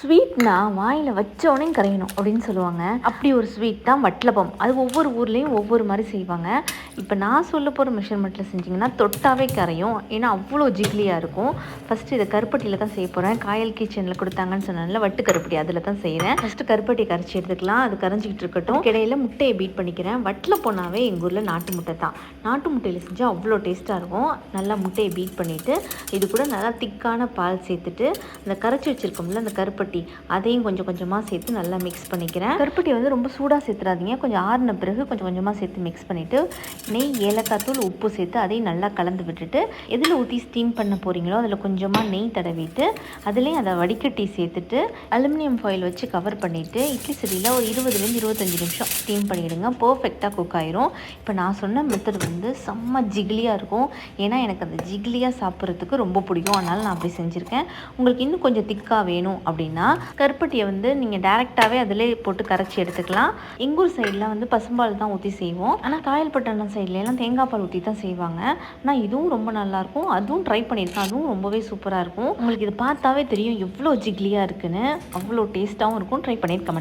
ஸ்வீட்னா வாயில் வச்சோடனே கரையணும் அப்படின்னு சொல்லுவாங்க. அப்படி ஒரு ஸ்வீட் தான் வட்டலப்பம். அது ஒவ்வொரு ஊர்லேயும் ஒவ்வொரு மாதிரி செய்வாங்க. இப்போ நான் சொல்ல போகிற மெஷர்மெண்ட்டில் செஞ்சிங்கன்னா தொட்டாவே கரையும். ஏன்னா அவ்வளோ ஜிக்லியாக இருக்கும். ஃபஸ்ட்டு இதை கருப்பட்டியில் தான் செய்ய போகிறேன். காயல் கிச்சனில் கொடுத்தாங்கன்னு சொன்னால வட்டு கருப்பட்டி அதில் தான் செய்கிறேன். ஃபஸ்ட்டு கருப்பட்டி கரைச்சி எடுத்துக்கலாம். அது கரைஞ்சிக்கிட்டு இருக்கட்டும். இடையில முட்டையை பீட் பண்ணிக்கிறேன். வட்டலப்பம்னாவே எங்கள் ஊரில் நாட்டு முட்டை தான். நாட்டு முட்டையில் செஞ்சால் அவ்வளோ டேஸ்ட்டாக இருக்கும். நல்லா முட்டையை பீட் பண்ணிவிட்டு இது கூட நல்லா திக்கான பால் சேர்த்துட்டு அந்த கரைச்சி வச்சுருக்கோம்ல அந்த கருப்பட்டி அதையும் கொஞ்சம் கொஞ்சமாக சேர்த்து நல்லா மிக்ஸ் பண்ணிக்கிறேன். கருப்பட்டி வந்து ரொம்ப சூடாக சேர்த்துறாதீங்க. கொஞ்சம் ஆறின பிறகு கொஞ்சம் கொஞ்சமாக சேர்த்து மிக்ஸ் பண்ணிவிட்டு நெய், ஏலக்காய் தூள், உப்பு சேர்த்து அதையும் நல்லா கலந்து விட்டுட்டு எதில் ஊற்றி ஸ்டீம் பண்ண போகிறீங்களோ அதில் கொஞ்சமாக நெய் தடவிட்டு அதுலேயும் அதை வடிகட்டி சேர்த்துட்டு அலுமினியம் ஃபாயில் வச்சு கவர் பண்ணிவிட்டு இட்லி சட்டியில் ஒரு 20-25 நிமிஷம் ஸ்டீம் பண்ணிவிடுங்க. பர்ஃபெக்டாக குக் ஆயிரும். இப்போ நான் சொன்ன மெத்தட் வந்து செம்ம ஜிகிலியாக இருக்கும். ஏன்னா எனக்கு அந்த ஜிகிலியாக சாப்பிட்றதுக்கு ரொம்ப பிடிக்கும். அதனால் நான் அப்படி செஞ்சுருக்கேன். உங்களுக்கு இன்னும் கொஞ்சம் திக்காக வேணும் அப்படின்னா கருப்பட்டியை வந்து நீங்கள் டேரெக்டாகவே அதிலே போட்டு கரைச்சி எடுத்துக்கலாம். எங்கூர் சைடில் வந்து பசும்பால் தான் ஊற்றி செய்வோம். ஆனால் காயல்பட்டணம் சைட்லலாம் தேங்காய் பால் ஊற்றி தான் செய்வாங்க. ஆனால் இதுவும் ரொம்ப நல்லாயிருக்கும். அதுவும் ட்ரை பண்ணியிருக்கேன். அதுவும் ரொம்பவே சூப்பராக இருக்கும். உங்களுக்கு இது பார்த்தாவே தெரியும் எவ்வளோ ஜிக்லியாக இருக்குன்னு. அவ்வளோ டேஸ்ட்டாகவும் இருக்கும். ட்ரை பண்ணியிருக்கேன்.